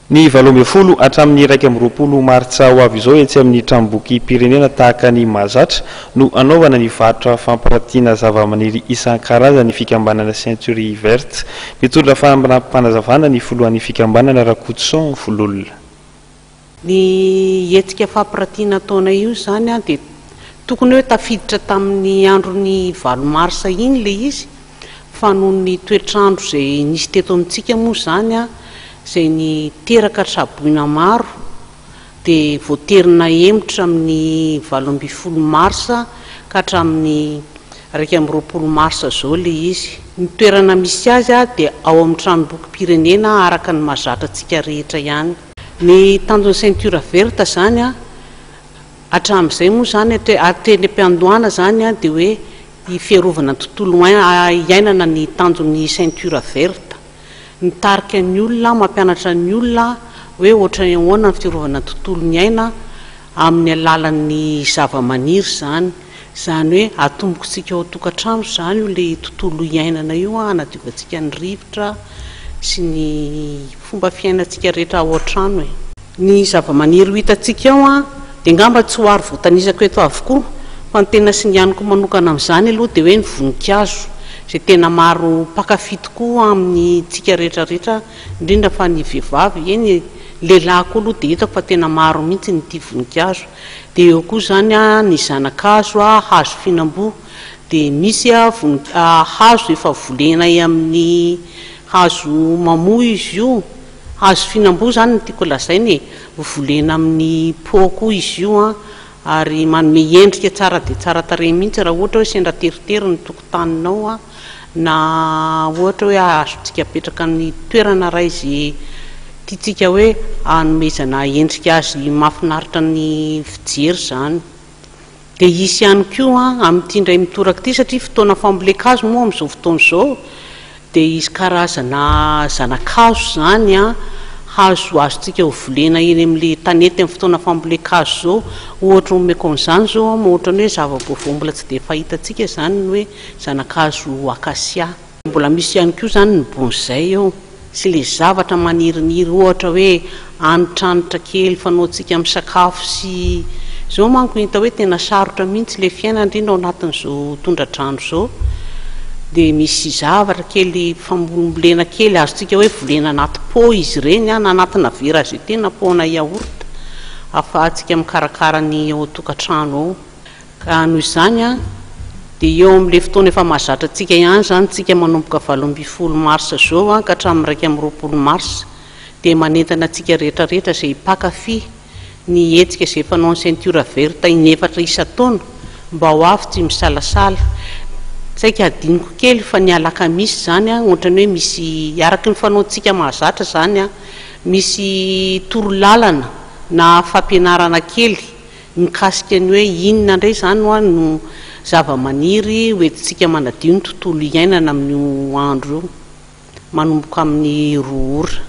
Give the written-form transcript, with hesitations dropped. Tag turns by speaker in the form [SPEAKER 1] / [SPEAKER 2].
[SPEAKER 1] Ny 12 hatramin'ny 1 martsa ho avy izao etsy amin'ny tranomboky pirenena tahaka ny mahazatra no anaovana ny varotra fampirantiana zavamaniry isan-karazany fikambanana ceinture verte. Mitondra fanazavana ny foloan'ny fikambanana Rakotson Fololona.
[SPEAKER 2] Ny hetsika fampirantiana taona io zany dia tokony hoe tafiditra tamin'ny andron'ny 20 marsa iny le izy fa noho ny toetrandro izay nisy teto amintsika moa zany izay ny teraka traboina maro dia voaterina emotra amin'ny 12 marsa ka hatramin'ny 20 marsa zao le izy. Ny toerana misy azy dia ao amin'ny tranomboky pirenena araka ny mahazatra antsika rehetra ihany. Ny tanjon'ny ceinture verte zany hatramin'izay moa zany ateny am-piandohana zany dia hoe fiarovana ny tontolo iainana ny tanjon'ny ceinture verte. Nitarika ny olona, mampianatra ny olona hoe ohatra ny ahoana ny fiarovana ny tontolo ny aina amin'ny alalan'ny zavamaniry zany. Zany hoe atombokontsika ao tokantrano zany le tontolo iainana io hanadiovantsika ny rivotra sy ny fomba fiainantsika rehetra ao an-trano. Ny zavamaniry ho hitantsika ao dia ngamba tsy ho ary voatanisako eto avokoa fa ny tena singaniko manokana amin'izany aloha dia hoe ny voninkazo izay tena maro mpakafy tokoa amin'ny tsika rehetrarehetra indrindra fa ny vehivavy eny lehilahy koa aloha dia hitako fa tena maro mihitsy ny tia voninkazo. Dia eo koa zany ny zanakazo hazo fihinam-boa dia misy hazo efa volena amin'ny hazo mamoa izy io. Hazo fihinam-boa zany ny tiako lazainy volena amin'ny pô koa izy io ary manome endrika tsara dia tsara tarehy mihitsy raha ohatra hoe sendra teritery ny tokotaninao na ohatra hoe azontsika apetraka ny toerana raha izy tiatsika hoe hanomezana endrika azy mahafinaritra ny fijery zany. Dia isy ihany koa amin'ity indray mitoraka ity satria fotoana fambolekazo moa amin'izao fotoana izao dia izy karazana zanakazo zany hazo azontsika ho volena eny amin'le tanety amin'ny fotoana fambolekazo zao. Ohatra omekon'izany zao ohatra ny hoe zavaboary mbola tsy dia fahitantsika zany ny hoe zanakazo akasia. Mbola misy ihany koa zany ny bonsai eo sy le zavatra maniriniry ohatra hoe anitranitra kely fanaontsika amin'ny sakafo sy zao manko hita hoe tena sarotra mihitsy le fiainana indrindra ao anatin'izao tondratrano zao. Dia misy zavatra kely fambolena kely azontsika hoe volena anaty pô izy ireny na anatina vera zay tena pôna yaourt ahafahantsika mikarakara ny ao tokantrano ao. Ka noho izany dia eo amin'ilay fotoana efa mahazatra antsika ihany zany tsika manomboka 12 marsa zao ka hatramin'ny 20 marsa dia manentana antsika rehetrarehetra izay mpakafy ny hetsika izay fanao ny ceinture verte inefatra isan-taona mba ho avy tsy misalasala. Saika adiniko kely fa ny alakamisy zany ohatrany hoe misy araky ny fanaontsika mahazatra zany misy torolalana na fampianarana kely mikasika ny hoe inona indray zany no zavamaniry hoentintsika manadio ny tontolo iainana amin'ny andro eo manomboka amin'ny 2 ora.